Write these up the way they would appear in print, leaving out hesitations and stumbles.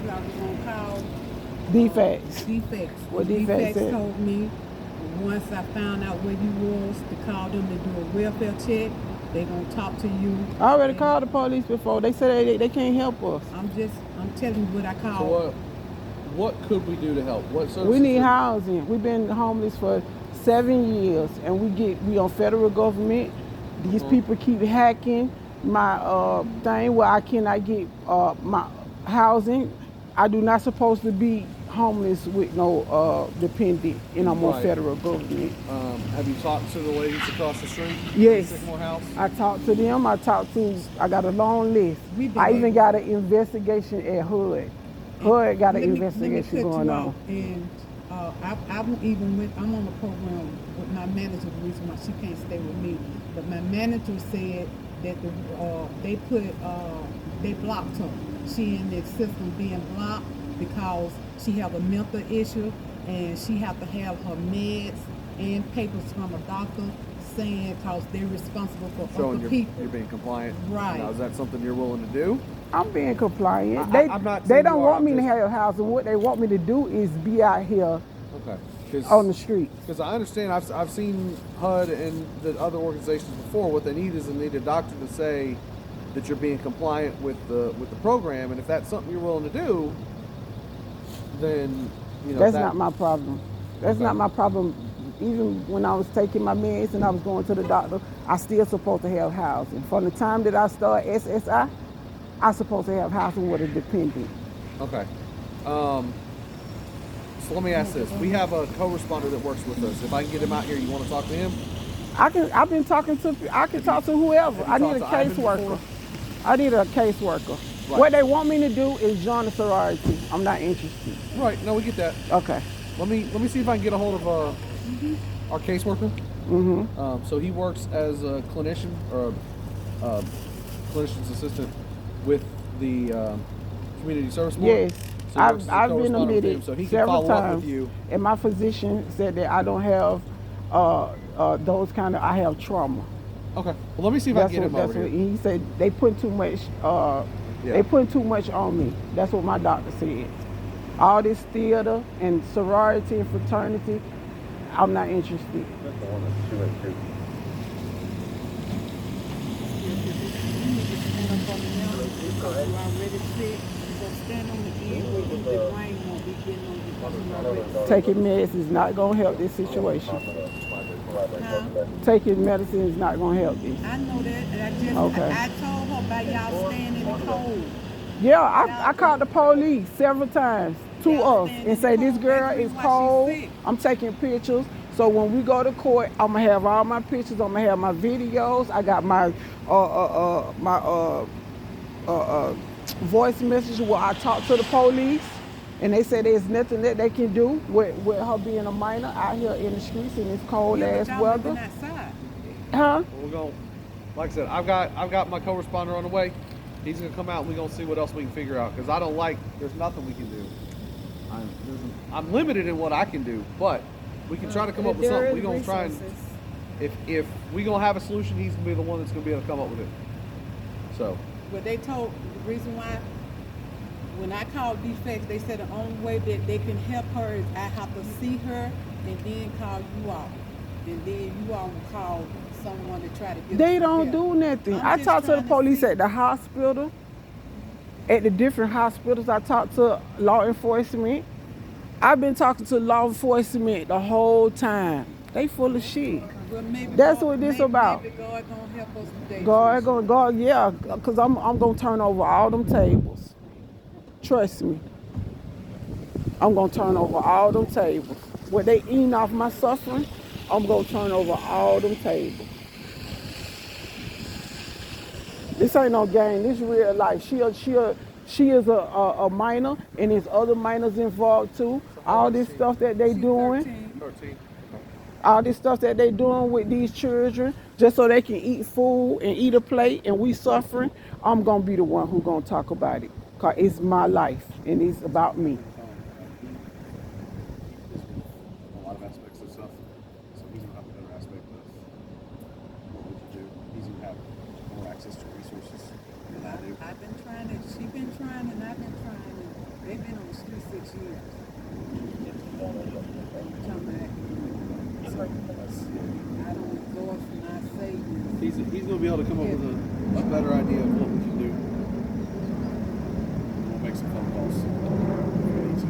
you I was gonna call Defects. defects. What And defects defects said? told me once I found out where you was to call them to do a welfare check. They gonna talk to you. I already And called the police before. They said they can't help us. I'm telling you what I So called. what could we do to help? What We services? need housing. We've been homeless for 7 years, and we on federal government. These people keep hacking my thing where I cannot get my housing. I do not supposed to be homeless with no dependent, and I'm on Right. federal government. Have you talked to the ladies across the street? Yes. Sycamore House. I talked to them. I got a long list. We've been I even able- got an investigation at HUD. HUD got an Let me investigation cut going you on. off. And I won't even went. I'm on the program with my manager. The reason why she can't stay with me, but my manager said that they blocked her. She in the system being blocked because she have a mental issue and she have to have her meds and papers from a doctor saying because they're responsible for Showing other you're people. being compliant. Right. Now, is that something you're willing to do? I'm being compliant. I'm not They saying don't you are, want me I'm to just- have housing. What they want me to do is be out here Okay. on the streets. Because I understand, I've seen HUD and the other organizations before. What they need is they need a doctor to say that you're being compliant with the program, and if that's something you're willing to do, then That's that, not my problem. That's Okay. not my problem. Even when I was taking my meds and I was going to the doctor, I still supposed to have housing. From the time that I started SSI, I supposed to have housing with a dependent. Okay. So let me ask this: we have a co-responder that works with us. If I can get him out here, you want to talk to him? I've been talking to. I can talk to whoever. I have you need a talked to Ivan caseworker. before? I need a caseworker. Right. What they want me to do is join the sorority. I'm not interested. Right. No, we get that. Okay. Let me see if I can get a hold of our caseworker. So he works as a clinician or a clinician's assistant with the community service board. Yes. So he works as a I've been co-responder with admitted him, so he can several follow up times, with you. and my physician said that I don't have those kind of. I have trauma. Okay. Well, let me see if I can get him over here. He said. They put too much. They put too much on me. That's what my doctor said. All this theater and sorority and fraternity, I'm not interested. That's the one that's 282. You need to stand up on the mountain because you already sick. So stand on the end where the rain won't be getting on you because you already sick. Taking meds is not going to help this situation. Huh? Taking medicine is not going to help this. I know that, and Okay. I told her about y'all staying in the cold. Yeah, I called the police several times to Y'all us staying and in say the this cold. girl That's the is reason why she's cold. sick. I'm taking pictures. So when we go to court, I'm gonna have all my pictures. I'm gonna have my videos. I got my voice message where I talk to the police, and they say there's nothing that they can do with her being a minor out here in the streets in this cold Yeah, ass but y'all living weather. outside. Huh? We're going. Like I said, I've got my co-responder on the way. He's gonna come out. We're gonna see what else we can figure out because I don't like. There's nothing we can do. I'm limited in what I can do, but we can try to come up with something. We're gonna try and if we gonna have a solution, he's gonna be the one that's gonna be able to come up with it. So But they told the reason why when I called defects, they said the only way that they can help her is I have to see her and then call you all, and then you all will call someone to try to get. They her don't help. do nothing. I'm I just talked to the trying police see- at the hospital, at the different hospitals. I talked to law enforcement. I've been talking to law enforcement the whole time. They full of shit. Well, maybe That's God- what this maybe- about. Maybe God gonna help us today. God, yeah, because I'm gonna turn over all them tables. Trust me. I'm gonna turn over all them tables. What they eating off my suffering, I'm gonna turn over all them tables. This ain't no game. This real life. She is a minor, and there's other minors involved too. All this stuff that they She's doing, 13. 13. all this stuff that they doing with these children, just so they can eat food and eat a plate, and we suffering. I'm gonna be the one who gonna talk about it, cause it's my life and it's about me. A lot of aspects of stuff. So he's gonna have a better aspect of what we can do. He's gonna have more access to resources than I do. I've been trying it. She's been trying, and I've been trying. They've been on the street 6 years. Come back. I don't endorse and I say this. He's going to be able to come up with a better idea of what we can do. We'll make some phone calls. if we need to.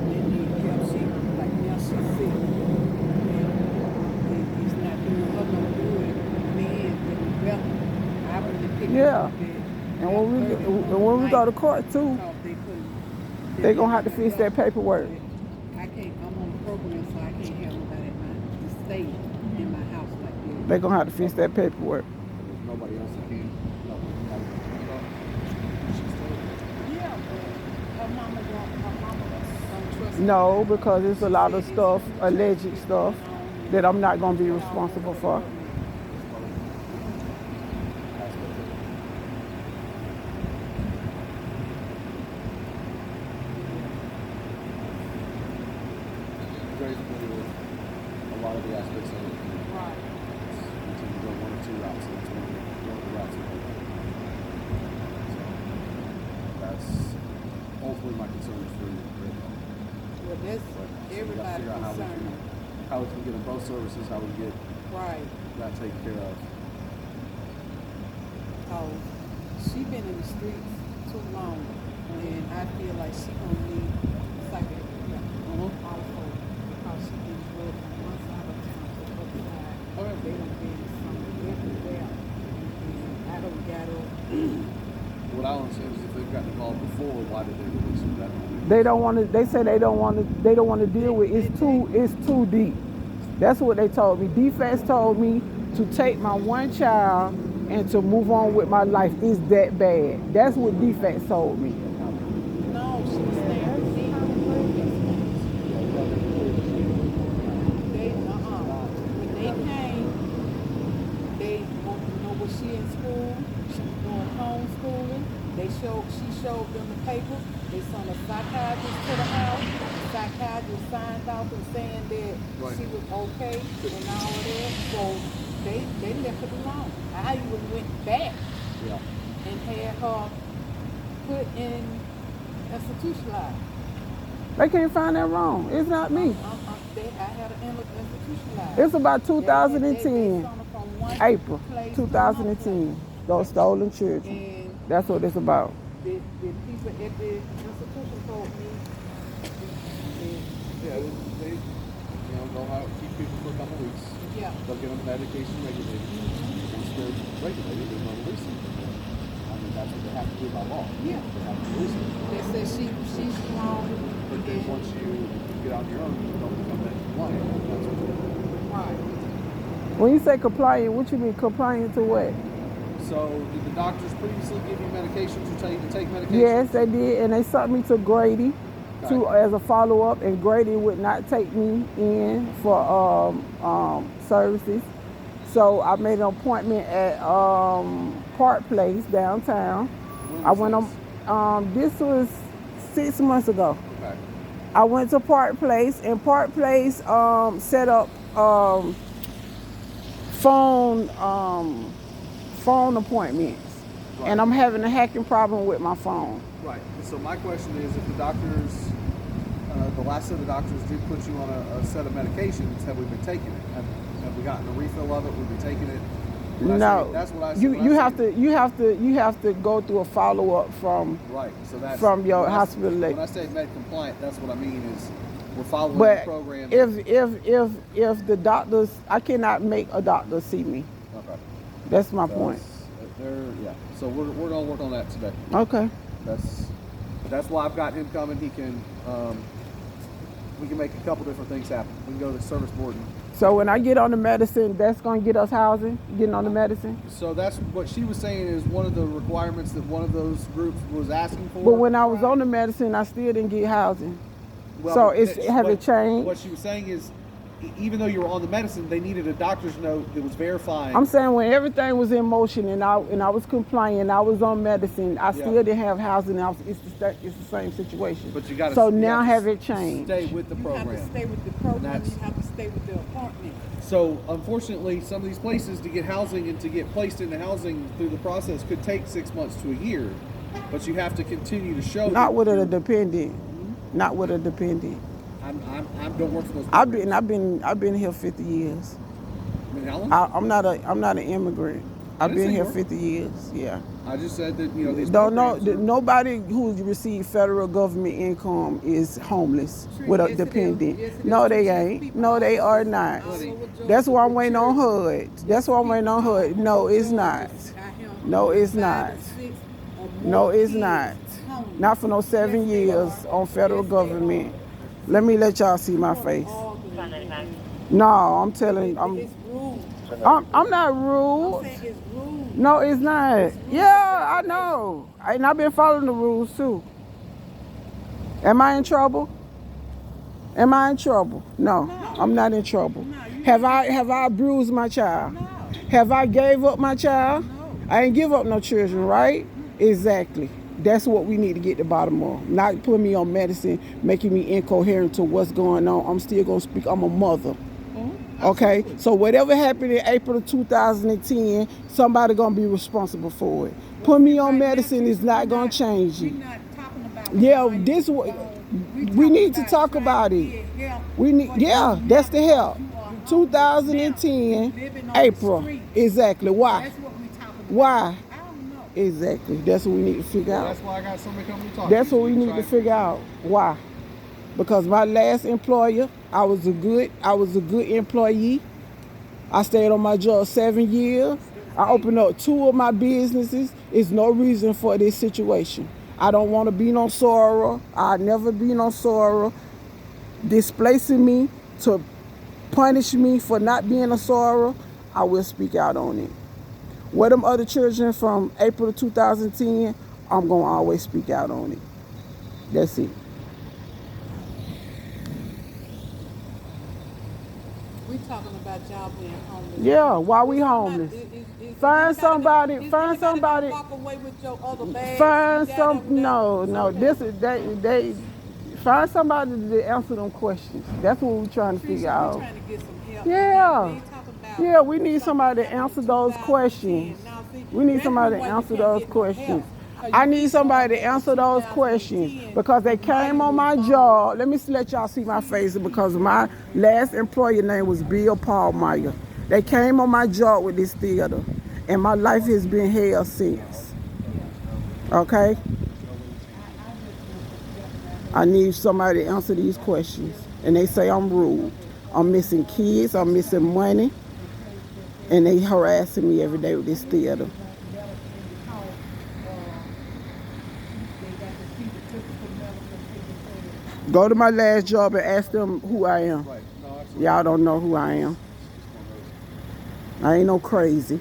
They need help. She, like now she's sick. And it's not doing her no good. Men that develop. I really picked Yeah. up that. And when we go to court too, Because they couldn't. they gonna have to fix that paperwork. I can't, I'm on the program, so I can't have nobody at my stay in my house like that. They gonna have to fix that paperwork. There's nobody else that can. Yeah, but her mama don't trust me. No, because there's a lot of stuff, alleged stuff, that I'm not gonna be responsible for. Very familiar with a lot of the aspects of it. Right. We tend to go one or two routes, and it's one of the routes we go. So that's ultimately my concern is for you. Well, that's everybody concerned. How we can get them both services, how we get Right. that taken care of. Cause she been in the streets too long, and I feel like she gonna need psychiatric help also because she been drugged from one side of town to the other side. Okay. They done been something everywhere, and I don't got her. What I understand is if they've gotten involved before, why did they release them? They don't want to. They say they don't want to. They don't want to deal with. It's too deep. That's what they told me. DFAS told me to take my one child and to move on with my life. It's that bad. That's what DFAS told me. No, she was staying with me. They, when they came, they wanted to know was she in school. She was doing homeschooling. She showed them the papers. They sent a psychiatrist to the house. The psychiatrist signed off and saying that Right. she was okay and all of that. So they left it alone. I even went back Yeah. and had her put in institutionalized. They can't find that wrong. It's not me. I had an institutionalized. It's about They 2010, sent her from one April place to 2010. Those stolen children. And That's what it's about. the people at the institution told me Yeah, they they'll have, keep people for a couple weeks. yeah. They'll get them medication regulated. Once they're regulated, they're going to release them. I mean, that's what they have to do by law. Yeah. They have to release them. They said she's strong. But then and- once you get on your own, you don't become that compliant. That's what you do. right. When you say compliant, what you mean compliant to what? So, did the doctors previously give you medications or tell you to take medication? Yes, they did, and they sent me to Grady as a follow up, and Grady would not take me in for services. So I made an appointment at Park Place downtown. When I was went this? on. This was 6 months ago. Okay. I went to Park Place, and Park Place set up phone appointments, Right. and I'm having a hacking problem with my phone. Right. So my question is, if the doctors, the last set of doctors did put you on a set of medications, have we been taking it? Have we gotten a refill of it? We've been taking it? When I No, say- that's what I said. you when I you say- have to go through a follow up from. Right. So that's from your when I- hospital. When I say med compliant, that's what I mean is we're following But the program. if the doctors, I cannot make a doctor see me. Okay. That's my point. Yeah. So we're gonna work on that today. Okay. That's why I've got him coming. He can we can make a couple different things happen. We can go to the service board. So when I get on the medicine, that's gonna get us housing. Getting on the medicine. So that's what she was saying is one of the requirements that one of those groups was asking for. But when I was on the medicine, I still didn't get housing. Well, so but it's that's have it what- changed? What she was saying is, even though you were on the medicine, they needed a doctor's note that was verifying. I'm saying when everything was in motion and I was complying, I was on medicine, I still didn't have housing. It's the same situation. But you got to. So now have it changed? Stay with the You program. have to stay with the program. That's- You have to stay with the apartment. So unfortunately, some of these places to get housing and to get placed into housing through the process could take 6 months to a year. but you have to continue to show. Not that with a you're- dependent. Not with a dependent. I don't work for those. I've been here 50 years. I mean, how long? I'm not an immigrant. I've didn't been say here you were. 50 years. Yeah. I just said that these. Don't know. programs are- Nobody who receives federal government income is homeless Sure, with a yes, it is. dependent. Yes, it No, is. they Just ain't. people No, they all are over- not. all over Georgia That's why I'm with waiting on children. HUD. That's why I'm waiting on HUD. No, it's not. No, it's not. No, it's not. Not for no 7 years on federal government. Let me let y'all see my face. No, I'm telling. It's rude. I'm not I'm rude. saying it's rude. No, it's not. Yeah, I know. And I've been following the rules too. Am I in trouble? Am I in trouble? No, I'm not in trouble. Have I bruised my child? No. Have I gave up my child? No. I ain't give up no children, right? Exactly. That's what we need to get the bottom of. Not putting me on medicine, making me incoherent to what's going on. I'm still gonna speak. I'm a mother. Okay, so whatever happened in April of 2010, somebody gonna be responsible for it. Put me on medicine is not gonna change We're it. not talking about Yeah, nobody this what we we need to talk trying about to it. get help We need, for yeah, you. that's the help. You are homeless 2010, now, living on the April. street. Exactly. Why? That's what we talking about. Why? I don't know. Exactly. That's what we need to figure out. That's why I got somebody coming to talk. That's to you, what we so you need can to try figure out. Why? Because my last employer, I was a good employee. I stayed on my job 7 years. I opened up 2 of my businesses. It's no reason for this situation. I don't want to be no sorrow. I never be no sorrow. Displacing me to punish me for not being a sorrow, I will speak out on it. Where them other children from April of 2010, I'm going to always speak out on it. That's it. We talking about y'all being homeless. Yeah, why we It's not- homeless? it's Find anybody somebody- gonna- is find anybody somebody- gonna walk away with your other bags Find you got some, over there? no, this is, they, find somebody to answer them questions. That's what we're trying to Tricia, figure we out. trying to get some help. Yeah. We ain't talking about Yeah, we need something somebody to happened answer in those 2010. questions. Now, see, We need that's somebody the to way you answer can't those get no questions. help. 'Cause I you need keep somebody going to back answer those 2010 questions because they while came you on was my gone. job. Let me let y'all see my face because my last employer name was Bill Paulmeyer. They came on my job with this theater, and my life has been hell since. Okay? I need somebody to answer these questions. And they say I'm rude. I'm missing kids, I'm missing money, and they harassing me every day with this theater. Go to my last job and ask them who I am. Right. No, absolutely. Y'all don't know who I am. I ain't no crazy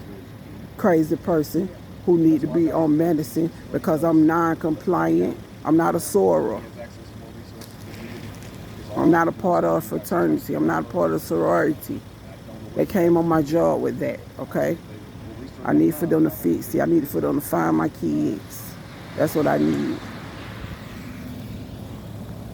person who need to be on medicine because I'm non-compliant. I'm not a soror. I'm not a part of a fraternity. I'm not a part of a sorority. They came on my job with that, okay? I need for them to fix it. I need for them to find my kids. That's what I need.